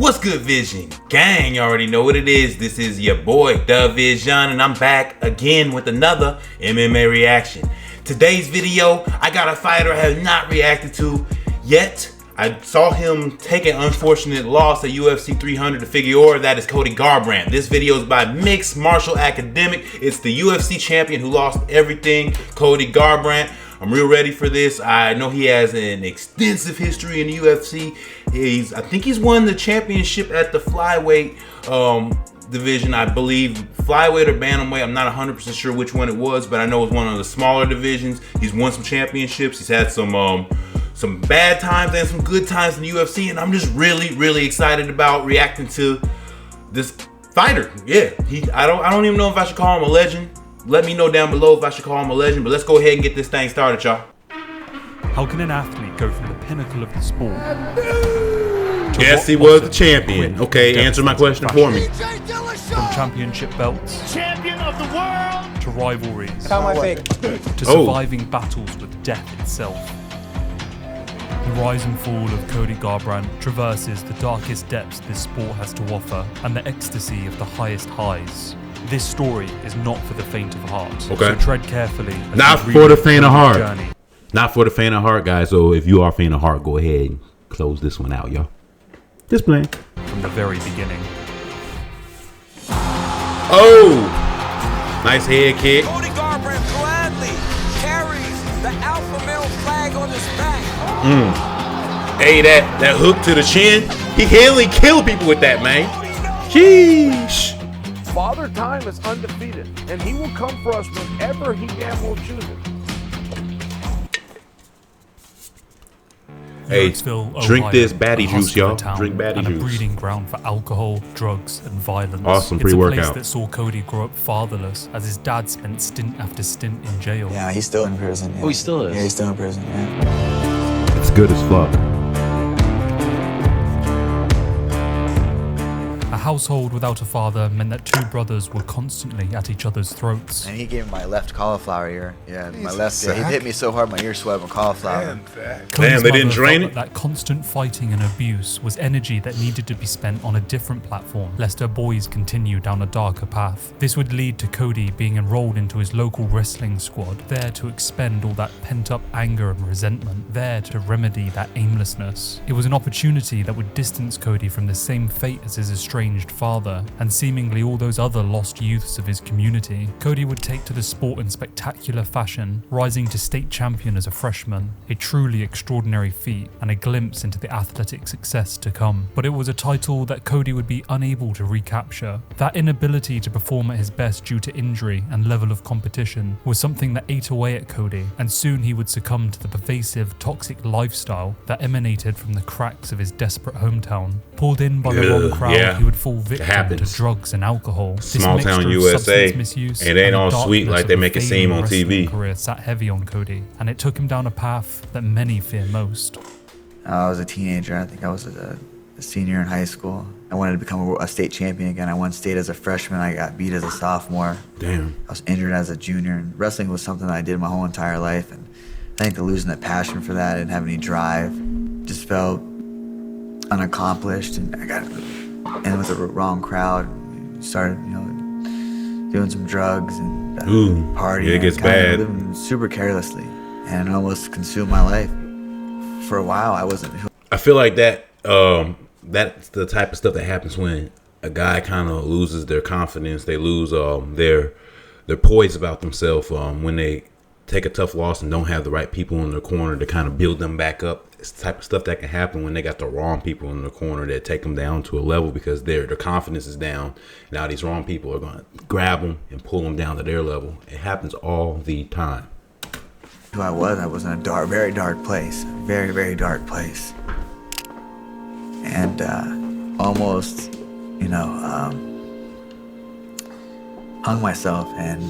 What's good, Vision gang? You already know what it is. This is your boy DaVizion, and I'm back again with another MMA reaction. Today's video, I got a fighter I have not reacted to yet. I saw him take an unfortunate loss at UFC 300 to Figueroa. That is Cody Garbrandt. This video is by Mixed Martial Academic. It's the UFC champion who lost everything, Cody Garbrandt. I'm real ready for this. I know he has an extensive history in the UFC. I think he's won the championship at the flyweight division, I believe. Flyweight or bantamweight, I'm not 100% sure which one it was, but I know it's one of the smaller divisions. He's won some championships. He's had some bad times and some good times in the UFC, and I'm just really excited about reacting to this fighter. Yeah, I don't even know if I should call him a legend. Let me know down below if I should call him a legend, but let's go ahead and get this thing started, y'all. How can an athlete go from the pinnacle of the sport? Yes, he was the champion. Okay, answer my question for me. TJ Dillashaw! From championship belts, champion of the world, to rivalries, to surviving battles with death itself. The rise and fall of Cody Garbrandt traverses the darkest depths this sport has to offer and the ecstasy of the highest highs. This story is not for the faint of heart. Okay. So tread carefully. Not for the faint of heart. Journey. Not for the faint of heart, guys. So if you are faint of heart, go ahead and close this one out, y'all. Just playing. From the very beginning. Oh! Nice head kick. Cody Garbrandt gladly carries the alpha male flag on his back. Hey, that hook to the chin. He can only kill people with that, man. Sheesh. Father Time is undefeated, and he will come for us whenever he damn well chooses. Hey, drink this baddie juice, y'all. Drink baddie juice. A breeding ground for alcohol, drugs, and violence. Awesome pre-workout. It's a place that saw Cody grow up fatherless, as his dad spent stint after stint in jail. Yeah, he's still in prison. Yeah. Oh, he still is? Yeah, he's still in prison, yeah. It's good as fuck. A household without a father meant that two brothers were constantly at each other's throats. And he gave me my left cauliflower ear. Yeah, my left ear. He hit me so hard my ear swelled with cauliflower. Damn, they didn't drain it? That constant fighting and abuse was energy that needed to be spent on a different platform, lest her boys continue down a darker path. This would lead to Cody being enrolled into his local wrestling squad, there to expend all that pent-up anger and resentment, there to remedy that aimlessness. It was an opportunity that would distance Cody from the same fate as his estranged father, and seemingly all those other lost youths of his community. Cody would take to the sport in spectacular fashion, rising to state champion as a freshman, a truly extraordinary feat and a glimpse into the athletic success to come. But it was a title that Cody would be unable to recapture. That inability to perform at his best due to injury and level of competition was something that ate away at Cody, and soon he would succumb to the pervasive, toxic lifestyle that emanated from the cracks of his desperate hometown. Pulled in by the wrong crowd, he would fall victim to drugs and alcohol. Small town USA. It ain't all sweet like they make it seem on TV. Career sat heavy on Cody, and it took him down a path that many fear most. I was a teenager. I think I was a senior in high school. I wanted to become a state champion again. I won state as a freshman. I got beat as a sophomore. Damn. I was injured as a junior. And wrestling was something that I did my whole entire life. And I think losing that passion for that, I didn't have any drive, just felt unaccomplished. And I got in with the wrong crowd. Started, doing some drugs and partying. Yeah, it gets bad. Living super carelessly, and it almost consumed my life. For a while, I wasn't. I feel like that. That's the type of stuff that happens when a guy kind of loses their confidence. They lose their poise about themselves when they take a tough loss and don't have the right people in their corner to kind of build them back up. It's the type of stuff that can happen when they got the wrong people in the corner that take them down to a level because their confidence is down. Now these wrong people are going to grab them and pull them down to their level. It happens all the time. Who I was in a very dark place, very dark place, and almost, hung myself. And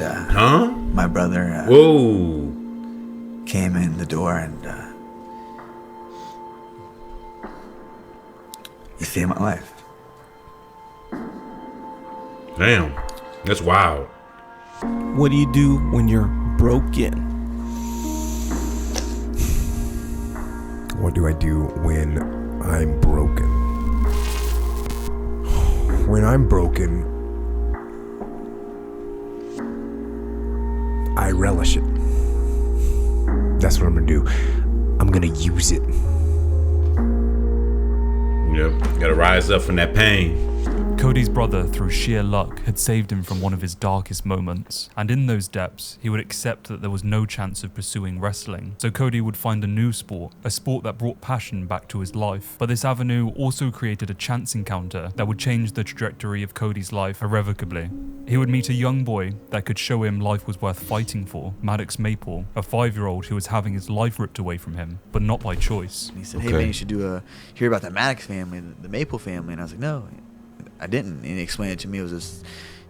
my brother came in the door and he saved my life. Damn, that's wild. What do you do when you're broken? What do I do when I'm broken? when I'm broken, I relish it. That's what I'm gonna do. I'm gonna use it. Yep, gotta rise up from that pain. Cody's brother, through sheer luck, had saved him from one of his darkest moments, and in those depths, he would accept that there was no chance of pursuing wrestling, so Cody would find a new sport, a sport that brought passion back to his life. But this avenue also created a chance encounter that would change the trajectory of Cody's life irrevocably. He would meet a young boy that could show him life was worth fighting for, Maddox Maple, a 5-year-old who was having his life ripped away from him, but not by choice. He said, hey man, you should hear about the Maddox family, the Maple family. And I was like, no, I didn't. And he explained it to me. It was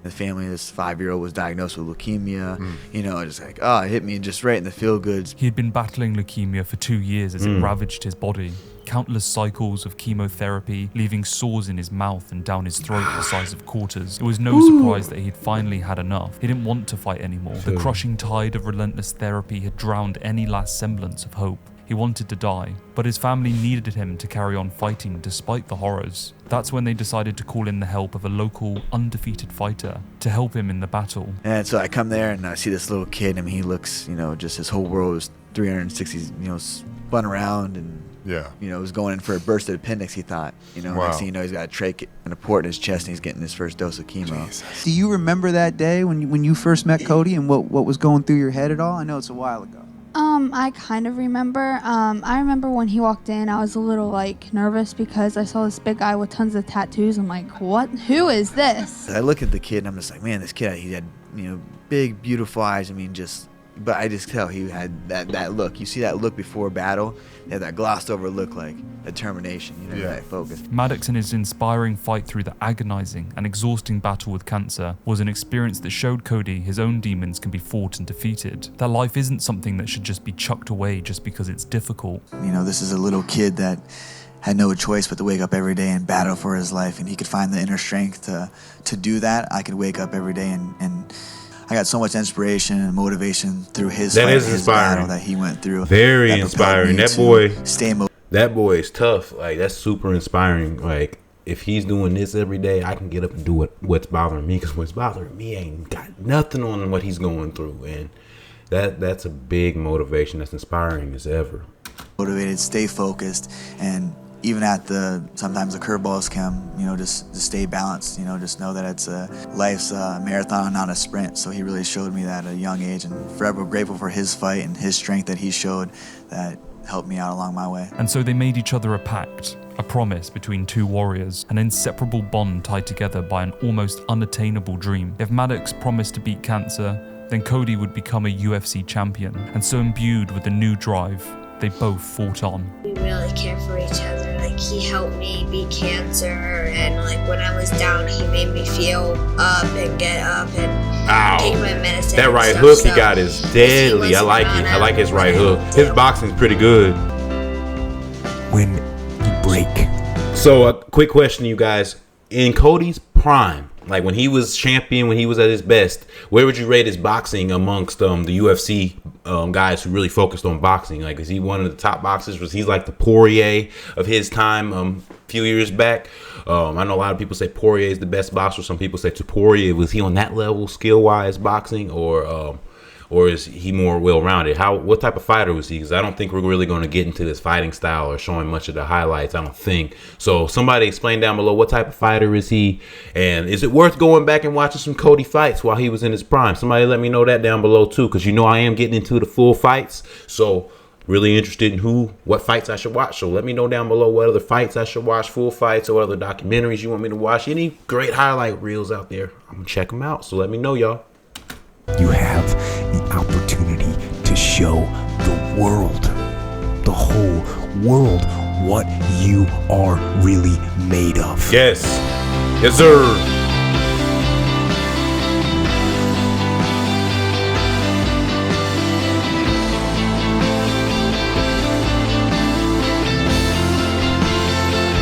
the family, this 5-year-old was diagnosed with leukemia. You know, just like, it hit me just right in the feel goods. He had been battling leukemia for 2 years as it ravaged his body. Countless cycles of chemotherapy, leaving sores in his mouth and down his throat the size of quarters. It was no surprise that he'd finally had enough. He didn't want to fight anymore. The crushing tide of relentless therapy had drowned any last semblance of hope. He wanted to die, but his family needed him to carry on fighting despite the horrors. That's when they decided to call in the help of a local, undefeated fighter to help him in the battle. And so I come there and I see this little kid. I mean, he looks, just his whole world was 360, spun around and, was going in for a bursted appendix, he thought. Next thing you know, he's got a trach and a port in his chest and he's getting his first dose of chemo. Jesus. Do you remember that day when you first met Cody and what was going through your head at all? I know it's a while ago. I kind of remember. I remember when he walked in, I was a little nervous because I saw this big guy with tons of tattoos. I'm like, what? Who is this? I look at the kid and I'm just like, man, this kid, he had, big, beautiful eyes. I mean, but I just tell he had that look. You see that look before battle? He had that glossed over look, like determination, that focus. Maddox and his inspiring fight through the agonizing and exhausting battle with cancer was an experience that showed Cody his own demons can be fought and defeated. That life isn't something that should just be chucked away just because it's difficult. This is a little kid that had no choice but to wake up every day and battle for his life, and he could find the inner strength to do that. I could wake up every day and I got so much inspiration and motivation through his fight, his battle that he went through. Very inspiring. That boy is tough. Like, that's super inspiring. Like, if he's doing this every day, I can get up and do what's bothering me, because what's bothering me ain't got nothing on what he's going through. And that's a big motivation. That's inspiring as ever. Motivated, stay focused, and even at sometimes the curveballs come, just to stay balanced, just know that it's life's a marathon, not a sprint. So he really showed me that at a young age, and forever grateful for his fight and his strength that he showed that helped me out along my way. And so they made each other a pact, a promise between two warriors, an inseparable bond tied together by an almost unattainable dream. If Maddox promised to beat cancer, then Cody would become a UFC champion. And so imbued with a new drive, they both fought on. We really care for each other. He helped me beat cancer, and when I was down, he made me feel up and get up and take my medicine. That right hook he got is deadly. I like it. I like his right hook. His boxing's pretty good. When you break. So a quick question, you guys. In Cody's prime, like when he was champion, when he was at his best, where would you rate his boxing amongst the UFC guys who really focused on boxing? Like, is he one of the top boxers? Was he like the Poirier of his time a few years back? I know a lot of people say Poirier is the best boxer. Some people say Poirier. Was he on that level skill-wise boxing, or is he more well-rounded? What type of fighter was he? Because I don't think we're really going to get into this fighting style or showing much of the highlights, I don't think. So somebody explain down below, what type of fighter is he? And is it worth going back and watching some Cody fights while he was in his prime? Somebody let me know that down below too, because I am getting into the full fights. So really interested in what fights I should watch. So let me know down below what other fights I should watch, full fights, or what other documentaries you want me to watch. Any great highlight reels out there, I'm going to check them out. So let me know, y'all. You have the opportunity to show the world, the whole world, what you are really made of. Yes. Yes, sir.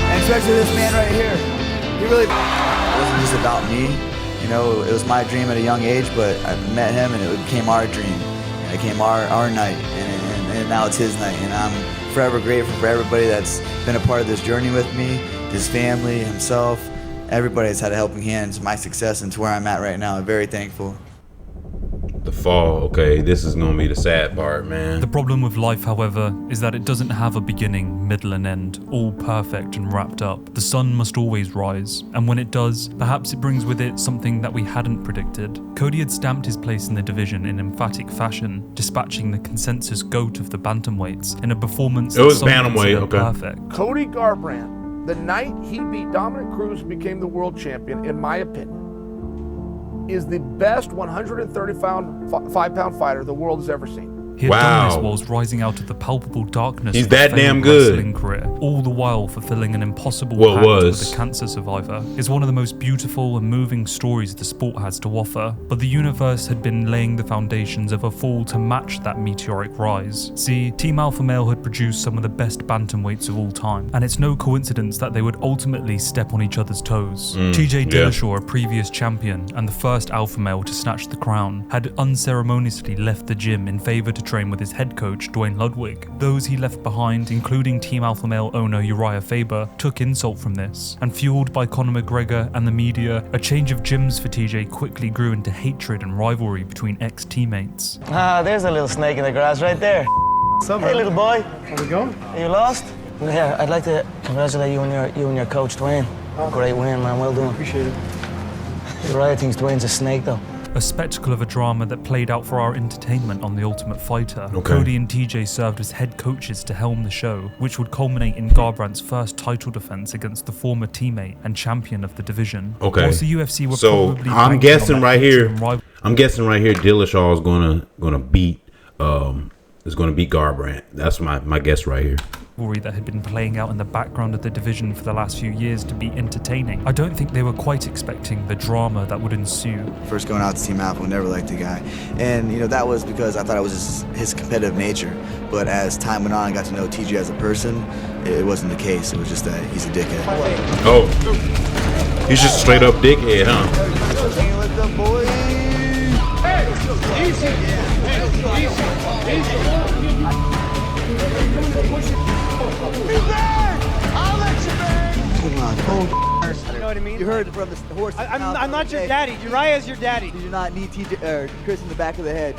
And especially this man right here. It wasn't just about me. It was my dream at a young age, but I met him and it became our dream. And it became our night, and now it's his night. And I'm forever grateful for everybody that's been a part of this journey with me, his family, himself, everybody has had a helping hand to my success and to where I'm at right now. I'm very thankful. The fall, okay, this is gonna be the sad part, man. The problem with life, however, is that it doesn't have a beginning, middle and end, all perfect and wrapped up. The sun must always rise, and when it does, perhaps it brings with it something that we hadn't predicted. Cody had stamped his place in the division in emphatic fashion, dispatching the consensus GOAT of the bantamweights in a performance it was that bantamweight, okay. Perfect. Cody Garbrandt, the night he beat Dominic Cruz, became the world champion, in my opinion, is the best 135-pound fighter the world has ever seen. He had done this whilst rising out of the palpable darkness He's of that his damn failed good. wrestling career, all the while fulfilling an impossible Well, pact was. with a cancer survivor. It's one of the most beautiful and moving stories the sport has to offer, but the universe had been laying the foundations of a fall to match that meteoric rise. See, Team Alpha Male had produced some of the best bantamweights of all time, and it's no coincidence that they would ultimately step on each other's toes. TJ Dillashaw, a previous champion and the first Alpha Male to snatch the crown, had unceremoniously left the gym in favor to train with his head coach Dwayne Ludwig. Those he left behind, including Team Alpha Male owner Uriah Faber, took insult from this, and fueled by Conor McGregor and the media, a change of gyms for TJ quickly grew into hatred and rivalry between ex-teammates. Ah, there's a little snake in the grass right there. Hey, little boy. How's it going? Are you lost? Yeah, I'd like to congratulate you and your coach Dwayne. Great win, man. Well done. Appreciate it. Uriah thinks Dwayne's a snake, though. A spectacle of a drama that played out for our entertainment on The Ultimate Fighter. Cody and TJ served as head coaches to helm the show, which would culminate in Garbrandt's first title defense against the former teammate and champion of the division. Okay. Whilst the UFC were so probably I'm guessing right here. I'm guessing right here. Dillashaw is gonna beat Garbrandt. That's my guess right here. That had been playing out in the background of the division for the last few years to be entertaining. I don't think they were quite expecting the drama that would ensue. First going out to Team Alpha, never liked the guy. And, that was because I thought it was just his competitive nature. But as time went on, I got to know TJ as a person. It wasn't the case. It was just that he's a dickhead. Oh. He's just a straight up dickhead, huh? You know what I mean? You heard from the horse. I'm not your daddy. Uriah's your daddy. You do not need TJ or Chris in the back of the head.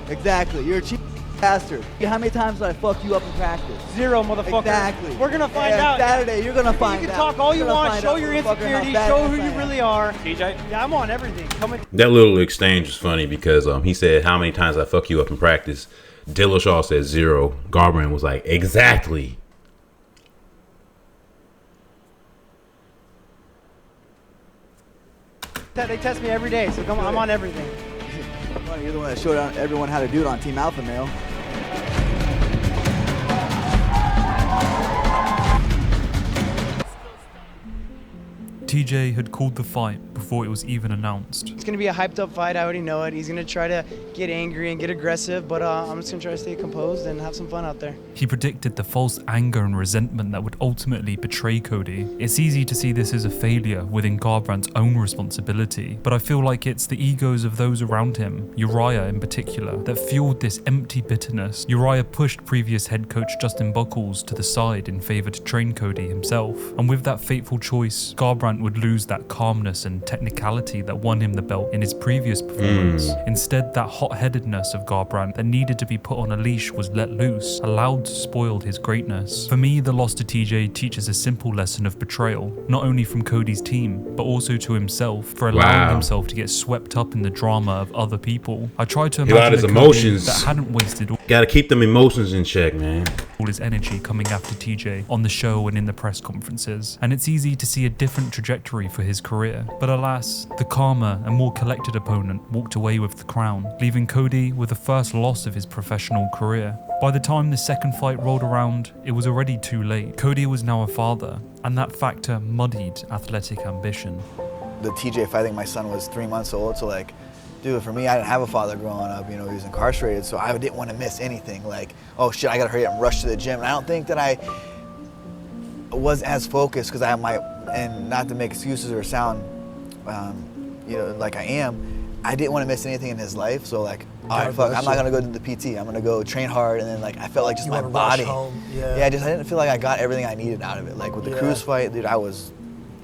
Exactly. You're a cheap bastard. How many times did I fuck you up in practice? 0, motherfucker. Exactly. We're gonna find out. Saturday, you're gonna find out. You can talk all you want, show your insecurities, show who you really are. TJ? Yeah, I'm on everything. That little exchange was funny because he said, how many times I fuck you up in practice? Dillashaw said 0. Garbrandt was like, exactly. They test me every day, so come on, I'm on everything. You're the one that showed everyone how to do it on Team Alpha Male. TJ had called the fight before it was even announced. It's going to be a hyped up fight. I already know it. He's going to try to get angry and get aggressive, but I'm just going to try to stay composed and have some fun out there. He predicted the false anger and resentment that would ultimately betray Cody. It's easy to see this as a failure within Garbrandt's own responsibility, but I feel like it's the egos of those around him, Uriah in particular, that fueled this empty bitterness. Uriah pushed previous head coach Justin Buchholz to the side in favor to train Cody himself, and with that fateful choice, Garbrandt would lose that calmness and technicality that won him the belt in his previous performance. Instead, that hot-headedness of Garbrandt that needed to be put on a leash was let loose, allowed to spoil his greatness. For me, the loss to TJ teaches a simple lesson of betrayal, not only from Cody's team, but also to himself for allowing himself to get swept up in the drama of other people. I tried to imagine his a emotions. Cody that hadn't wasted Gotta keep them emotions in check, man. all his energy coming after TJ on the show and in the press conferences, and it's easy to see a different trajectory for his career. But alas, the calmer and more collected opponent walked away with the crown, leaving Cody with the first loss of his professional career. By the time the second fight rolled around, it was already too late. Cody was now a father, and that factor muddied athletic ambition. The TJ fight, I think my son was 3 months old, so dude, for me, I didn't have a father growing up, he was incarcerated, so I didn't want to miss anything. Oh shit, I gotta hurry up and rush to the gym. And I don't think that I was as focused because and not to make excuses or sound, like I am, I didn't want to miss anything in his life. So all right, fuck, I'm not gonna go to the PT. I'm gonna go train hard, and then I felt like just my body. I didn't feel like I got everything I needed out of it. With the Cruz fight, dude, I was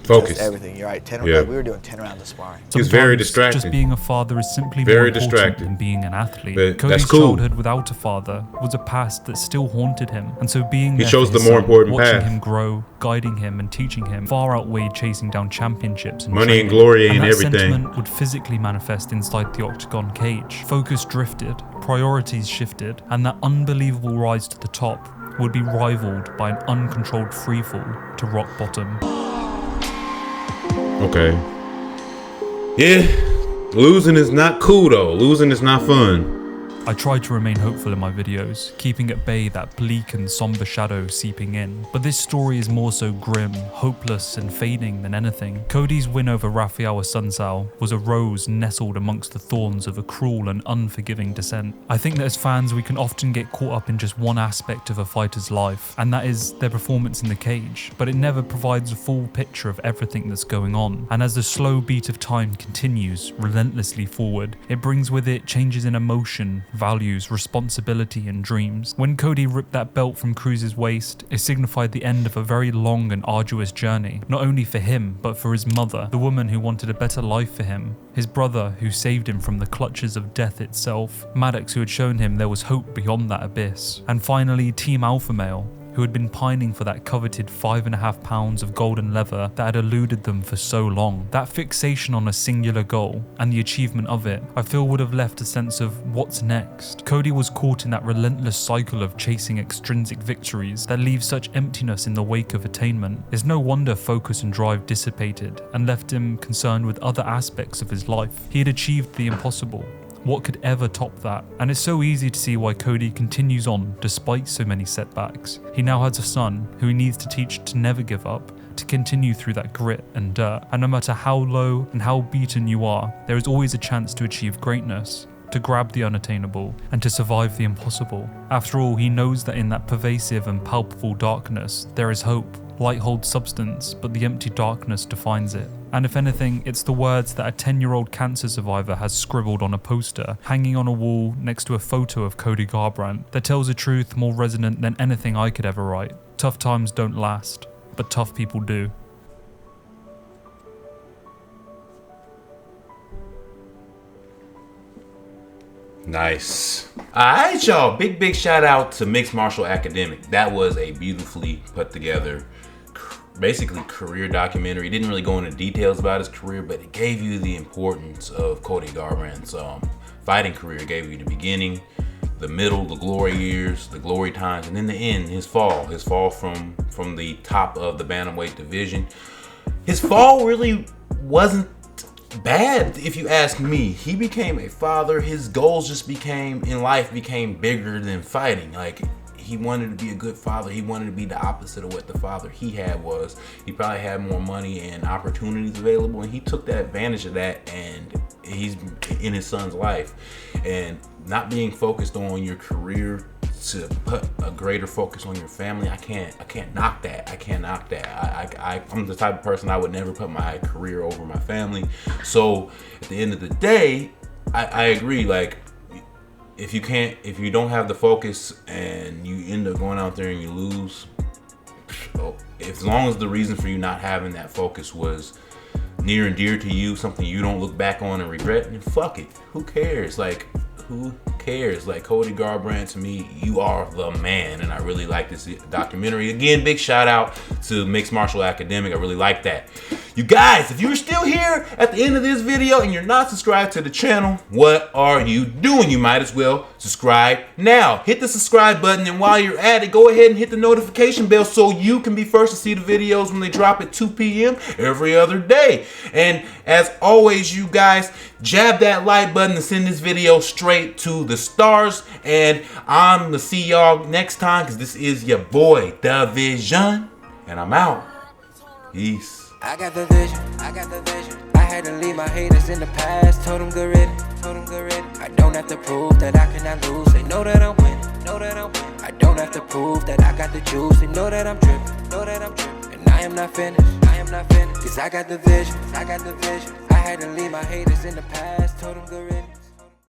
Focus. Everything. You're right. 10 Yeah. we were doing 10 rounds of sparring. He's very Sometimes distracted. Just being a father is simply Very more important distracted. than being an athlete. But Cody's that's cool. childhood without a father was a past that still haunted him, and so being He there chose for the his more son, important watching path. him grow, guiding him, and teaching him far outweighed chasing down championships and Money and training. glory ain't that everything. Sentiment would physically manifest inside the octagon cage. Focus drifted, priorities shifted, and that unbelievable rise to the top would be rivaled by an uncontrolled freefall to rock bottom. Okay. Yeah, losing is not cool though. Losing is not fun. I try to remain hopeful in my videos, keeping at bay that bleak and somber shadow seeping in. But this story is more so grim, hopeless and fading than anything. Cody's win over Rafael Assunção was a rose nestled amongst the thorns of a cruel and unforgiving descent. I think that as fans we can often get caught up in just one aspect of a fighter's life, and that is their performance in the cage, but it never provides a full picture of everything that's going on. And as the slow beat of time continues relentlessly forward, it brings with it changes in emotion, values, responsibility and dreams. When Cody ripped that belt from Cruz's waist, it signified the end of a very long and arduous journey, not only for him but for his mother, the woman who wanted a better life for him, his brother who saved him from the clutches of death itself, Maddox who had shown him there was hope beyond that abyss, and finally Team Alpha Male, who had been pining for that coveted 5.5 pounds of golden leather that had eluded them for so long. That fixation on a singular goal and the achievement of it, I feel would have left a sense of what's next. Cody was caught in that relentless cycle of chasing extrinsic victories that leave such emptiness in the wake of attainment. It's no wonder focus and drive dissipated and left him concerned with other aspects of his life. He had achieved the impossible. What could ever top that? And it's so easy to see why Cody continues on despite so many setbacks. He now has a son who he needs to teach to never give up, to continue through that grit and dirt. And no matter how low and how beaten you are, there is always a chance to achieve greatness, to grab the unattainable, and to survive the impossible. After all, he knows that in that pervasive and palpable darkness, there is hope. Light holds substance, but the empty darkness defines it. And if anything, it's the words that a 10-year-old cancer survivor has scribbled on a poster, hanging on a wall next to a photo of Cody Garbrandt, that tells a truth more resonant than anything I could ever write. Tough times don't last, but tough people do. Nice. Alright, y'all. Big shout out to Mixed Martial Academic. That was a beautifully put together, basically career documentary. It didn't really go into details about his career, but it gave you the importance of Cody Garbrandt's fighting career. It gave you the beginning, the middle, the glory years, the glory times, and then the end, his fall from the top of the bantamweight division. His fall really wasn't bad, if you ask me. He became a father. His goals just became bigger than fighting. Like, he wanted to be a good father. He wanted to be the opposite of what the father he had was. He probably had more money and opportunities available, and he took that advantage of that, and he's in his son's life. And not being focused on your career to put a greater focus on your family, I can't knock that. I can't knock that. I'm the type of person, I would never put my career over my family. So at the end of the day, I agree. Like, if you don't have the focus and you end up going out there and you lose, as long as the reason for you not having that focus was near and dear to you, something you don't look back on and regret, then fuck it. Who cares? Like, who cares? Like, Cody Garbrandt, to me, you are the man, and I really like this documentary. Again, big shout out to Mixed Martial Academic. I really like that. You guys, if you're still here at the end of this video and you're not subscribed to the channel, what are you doing? You might as well subscribe now. Hit the subscribe button, and while you're at it, go ahead and hit the notification bell so you can be first to see the videos when they drop at 2 p.m. every other day. And as always, you guys, jab that like button to send this video straight to the stars. And I'm gonna see y'all next time, because this is your boy DaVizion, and I'm out. Peace. I got the vision, I had to leave my haters in the past. Told them good riddance, I don't have to prove that I cannot lose. They know that I'm winning, I don't have to prove that I got the juice. They know that I'm dripping, and I am not finished, cause I got the vision, I had to leave my haters in the past. Told them good riddance.